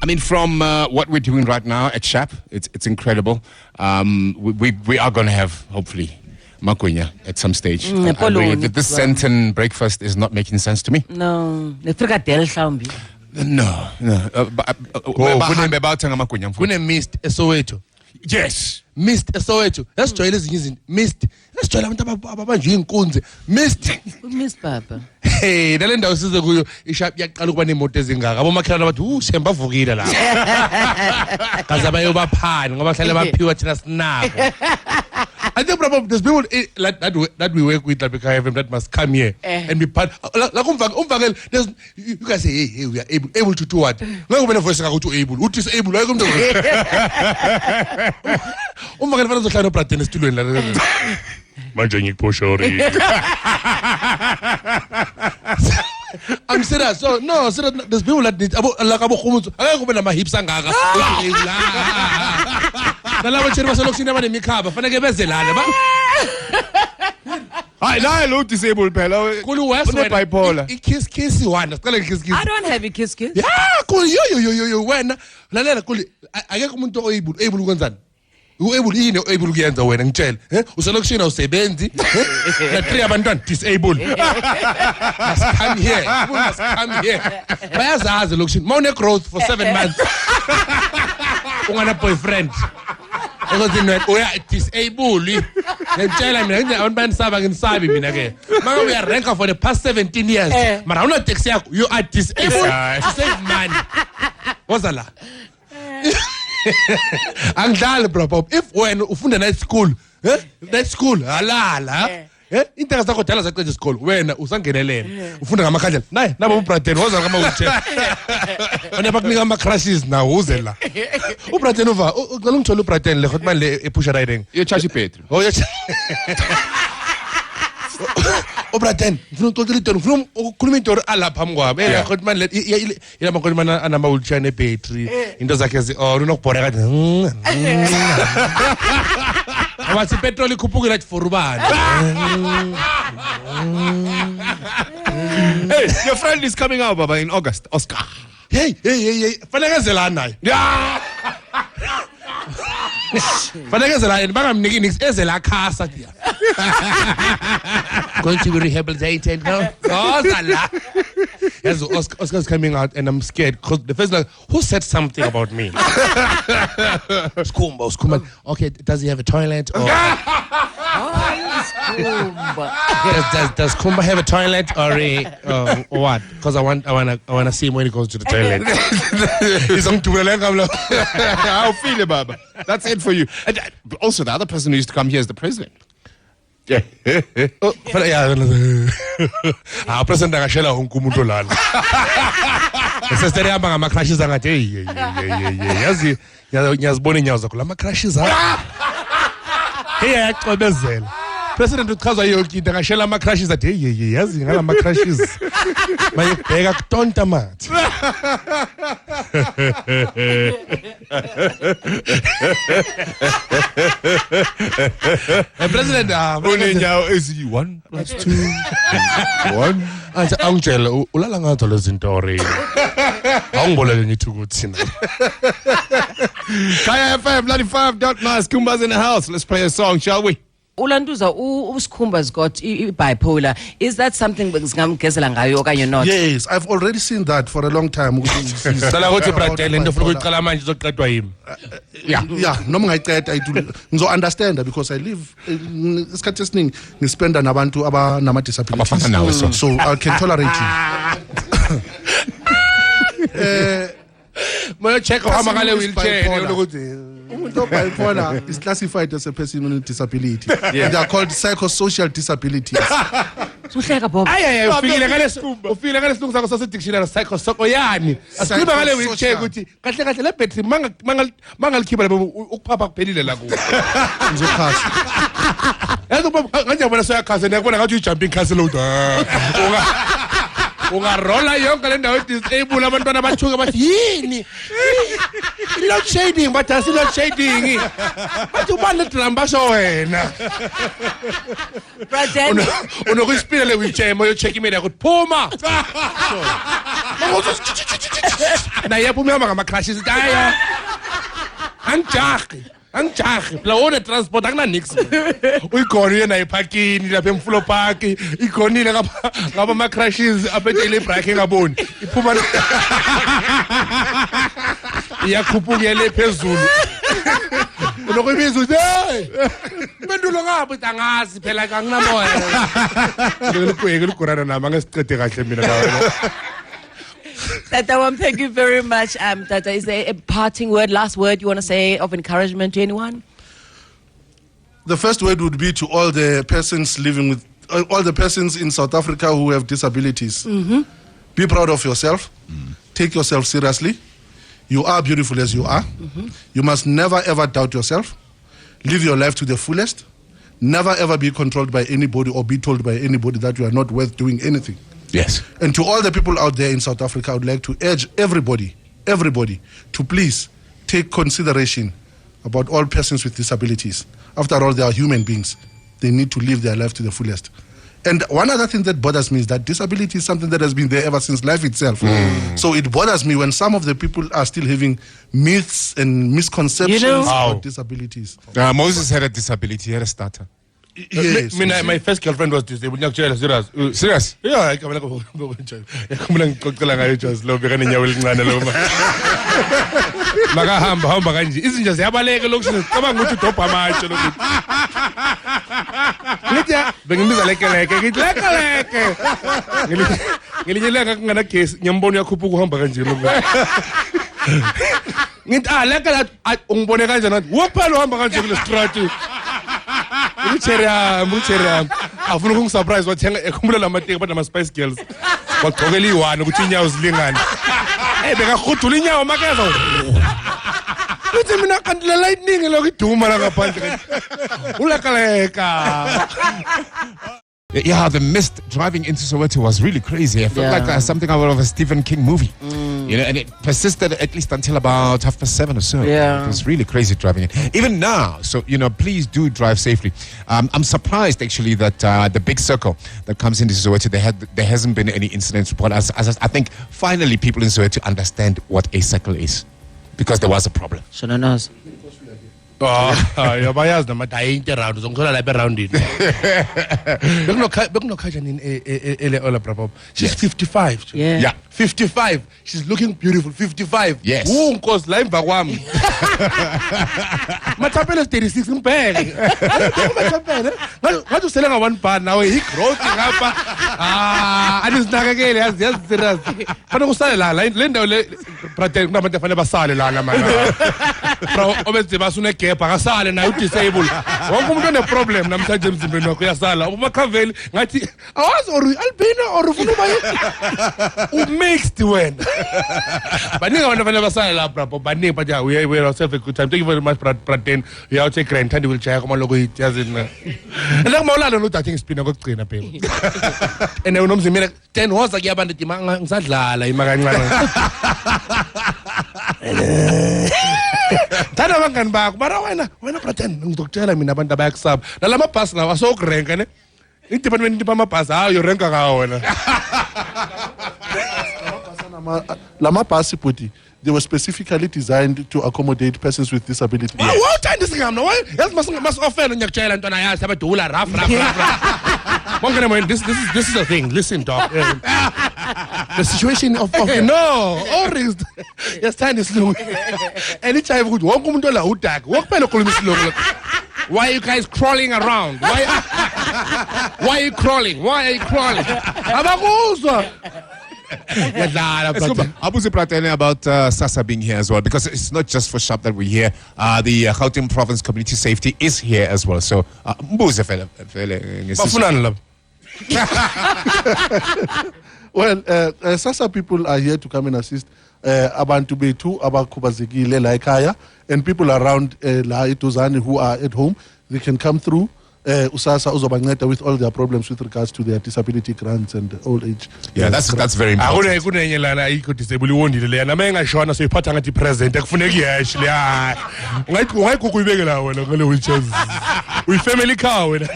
I mean, from what we're doing right now at SHAP, it's incredible. We are going to have, hopefully, Makunya at some stage. This Senten breakfast is not making sense to me. No. No. Kune mist Soweto. Yes. Mist Soweto. Let's try this using mist. Let's try mist. Mist Papa. Hey, nalenda usize kuyo ishap yaqala ukuba nemoto ezingaka. Abomakhelwane bathi ushemba vukile la. Kaza bayobaphani ngoba hlale baphiwa thina sinako. I think probably there's people like that we work with like FM that must come here and be part. Like umvakele, you guys say, hey, we are able to do what? Like when a voice to able, who is able? Like umvakele fana zohlala oprateni esitulweni la. Manje ngikuphosori. I'm serious. So no, serious, there's people that need like abokhumuzo. Akekho kube nama hips angaka. Nalabo tshiri basolokishini abanemikhaba fanele bezelane ba. Hayi la lo disabled phela. Kulu west bipolar. Kiss one. Siqale kiss. I don't have a kiss. Yeah, kulu yo wena. Lalela kulu akekho umuntu able ukwenzani. Able yini able ukuyenza wena ngitshela uselokishini awusebenzi na 3 abantwana disabled must come here bayazazi lokishini mawune growth for 7 months ungana boyfriend because uya disable ngitshela mina nje abantu banisaba ngisabi mina ke maka uya rank for the past 17 years mara una taxi yakho you are disabled to save money wazala angidlali bro if wena ufunda night school halala intaka zakho dala zaqeda isikole wena usangenelela ufunda ngamakhandlela naye nabo uBraden woza kama wheelchair wena bakunika ama crashes na uze la uBraden uva ucela ngithola uBraden le khotman le epush riding Chachi Petru. oh yes uBraden ufuna uxoxela into ufuna ukukhuluma into alapha mngwabe la khotman le ila makhuluma anama wheelchair ne battery into zakhe unokubhora kathi abathi petrol ikhuphukile athi for ubani. Hey, your friend is coming out baba in August, Oscar. Hey fanele zela naye fanele zela yena bangamniki nix ezela khasa dia going to be rehabilitated no la yes Oscar's coming out and I'm scared because the first like who said something about me. Skumba okay, does he have a toilet or does Kumba have a toilet or what? Because I want to see him when he goes to the toilet. He's on How feel it, Baba? That's it for you. And also, the other person who used to come here is the president. Yeah. President angashela wonke umuntu lana. Sestere yamba ngama crashes angathi hey yazi ngiyazibona inyawo zakho lama crashes hey ayacobezela. President uchaza yonke into angashela ama crashes athi hey yazi ngalama crashes bayibheka kutonta mathi. President unenyawo ezi 1 + 2 1 athi angitshela ulala ngazo lezi zinto already awungiboleke ngithi ukuthi na Kaya FM 95.9 Kumba's in the house. Let's play a song, shall we? Ulanduza uSkhumba's got bipolar. Is that something ngingamgezela ngayo okanye not? Yes, I've already seen that for a long time. Sala ukuthi Bradley into ufuna ukuqala manje uzoqedwa yimi. Yeah, noma ngayiceda ngizo understand because I live isikhathi esiningi ngispenda nabantu abanama disabilities. So I can tolerate you. Moyo check hama ngale wheelchair ukuthi umuntu bipolar is classified as a person with disability. They are called psychosocial disabilities. Uhleka Bob. Ufike ngale silungu sakho sase dictionary psychosocial yani. Asikhuluma ngale wheelchair ukuthi kahle le battery mangalikhipha labo ukuphapha kuphelile la ku. Ngizokhasa. Yazi nganje bona soyakhasa ngiyabona ngathi ujumping castle load. ungarola yonke le ndawo disable abantwana bathuke bathi yini load shading bathi asi load shading bathi ubani le drum basho wena Braden, unokuyispina le wheelchair moyo check imini yakho phuma naye phuma ngama crashes daya angijahi phela one transport akuna nix uyikhona yena eparkini lapha emfulo park ikhonile ngaba ama crashes aphethe break engaboni iphuma iyakhupukele phezulu unokuyibiza uthi hey bendulo ngapha angazi phela anginamoya ngelikweke ligorana nama ngesicede kahle mina nawe Tata, thank you very much. Tata, is there a parting word, last word you want to say of encouragement to anyone? The first word would be to all the persons living with, all the persons in South Africa who have disabilities. Be proud of yourself. Take yourself seriously. You are beautiful as you are. You must never ever doubt yourself. Live your life to the fullest. Never ever be controlled by anybody or be told by anybody that you are not worth doing anything. Yes. And to all the people out there in South Africa, I would like to urge everybody to please take consideration about all persons with disabilities. After all, they are human beings. They need to live their life to the fullest. And one other thing that bothers me is that disability is something that has been there ever since life itself. So it bothers me when some of the people are still having myths and misconceptions about disabilities. Moses had a disability, he had a stutter. Yes. My first girlfriend was disabled. Serious? Serious? Yeah, makahamba kanje izinja ziyabaleka lokuthi cabanga ukuthi udobha amatshe lokuthi ngithi bengimbiza lekeleke ngithi lekeleke ngelinye ilanga kungana gesi ngiyambona uyakhupha ukuhamba kanje lokuthi ngithi lekela ungibone kanjani nathi wophela uhamba kanje kule street Mucheria afuna ukungisurprise wathenga ekhumbula lamateki abantu ama Spice Girls wagqokela i1 ukuthi inyawo zilingane bekakhudula inyawo makeza uthi mina kanti la lightning lokuduma la ngaphandle ulakaleka. Yeah, the mist driving into Soweto was really crazy. I felt like something out of a Stephen King movie. You know, and it persisted at least until about 7:30 or so. Yeah. It was really crazy driving it. Even now, so, you know, please do drive safely. I'm surprised, actually, that the big circle that comes into Soweto, there hasn't been any incidents reported. I think finally people in Soweto understand what a circle is, because there was a problem. Shona knows. Yabayazi noma dayinte round uzongithola lapha around it. Bekunokhaja nini ele ola brabo. She's 55. Yeah. 55. She's looking beautiful. 55. Yes. Unkosi la emva kwami. Mathapele 36 ngibheke. Mathapele. Ngathi usele nga one bar nawe he growth ngapha. Anisinakekele yazi serious. Fana kusale la le ndawo le brother kunabantu afanele basale la manje. Bro obenze basune akasale nayo disable wonke umuntu one problem namhlanje emzimbeni wakho uyasala umakhaveli ngathi awazi or albino or ufuna uba mixed wena baningi abantu abanye basala la brabo baningi but we are yourself a good time. Thank you very much Braden. You are take grand and will check uma lokho yazi na la kumawulala no dating spina kokugcina phela and unomzimela 10 hoza kuyabantu di ngisadlala imakancane Thana bangani bakho mara wena Braden ngizokutshela mina abantu abayakusaba nalama bus lawa asokurenka ne i-department bama bus hayo renka ngawo wena Lama bus body, they were specifically designed to accommodate persons with disabilities. Why uthanda isingamno why yazi masofela ngiyakutshela ntwana yazi abadula rough this is the thing. Listen dog, the situation of yes time is long anytime ukuthi wonke umuntu ola udaka wokuphela ukhuluma isilungu. Why are you guys crawling around? Why are you crawling? Abakuzwa Abuzi Pratene about SASSA being here as well, because it's not just for SHAP that we're here. The Gauteng Province Community Safety is here as well. So, Mbuze fele. Well, SASSA people are here to come and assist abantu bethu abakhubazekile like Haya and people around La Itozani who are at home. They can come through. USASA uzobanceda with all their problems with regards to their disability grants and old age. Yeah, that's very important. Kunenye lana ayikho disable iwondile leya nama engashona soyiphatha ngathi present ekufuneka ihash le hayi ungayigugu uyibeke la wena ngale wheelchairs uyi family car wena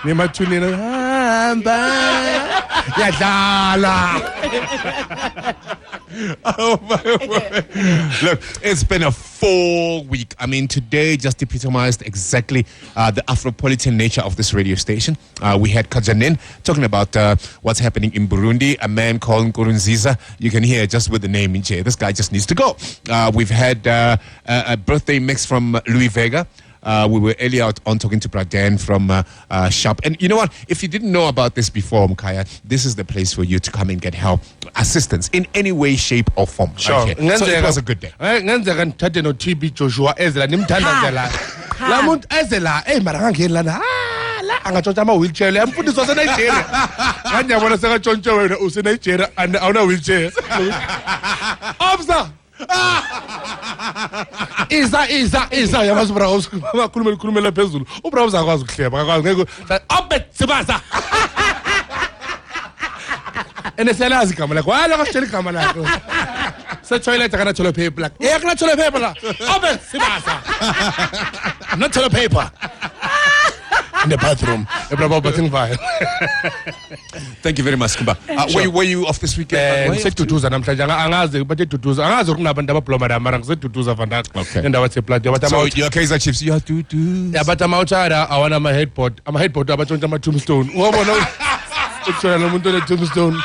nemathuneni hamba yadlala. Oh my word. Look, it's been a full week. I mean, today just epitomized exactly the Afropolitan nature of this radio station. We had Kajanin talking about what's happening in Burundi. A man called Nkurunziza. You can hear just with the name in J. This guy just needs to go. We've had a birthday mix from Louis Vega. We were earlier on talking to Braden from Sharp. And you know what? If you didn't know about this before, Mkaya, this is the place for you to come and get help, assistance in any way, shape, or form. Sure. Right here. So it was a good day. Ngenzeka ngithathe no TB Joshua ezela nimthanda nje la. La muntu ezela mara ngangeni lana. La angatshontsha ama wheelchair le amfundisi wase Nigeria. Ngiyabona sekatshontshe wena use Nigeria and awuna wheelchair. Officer. Iza yabazi browse bakhuluma la phezulu ubrowse akwazi ukuhleba akwazi ngeke obet sibaza eneselazi igama lakho wala kasitshela igama lakho se toilet kana toilet paper la kana toilet paper la obet sibaza not toilet paper in the bathroom. Thank you very much, Kumba. Were you off this weekend? Ngiseduduza namhlanje angazi bathe duduza angazi ukunabantu ababloma mara ngiseduduza vandaag endawo eseplato So your Kaizer Chiefs, you have to do. Yeah, but amawuchara awana ama headboard abatshontsha ama tombstone ubona ukuthola lo muntu ole tombstone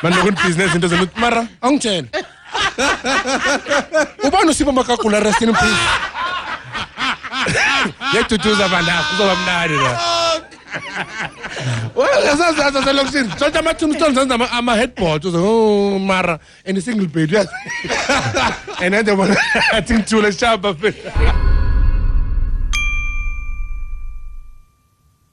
manje kun business into zemuthi mara angitshela ubani usiba makakula rest in peace yeduduza vandaag kuzoba mnandi la well yasazaza selokishini sonke ama tombstones enza ama headboard uzo mara and a single bed yes and then I think two le shaba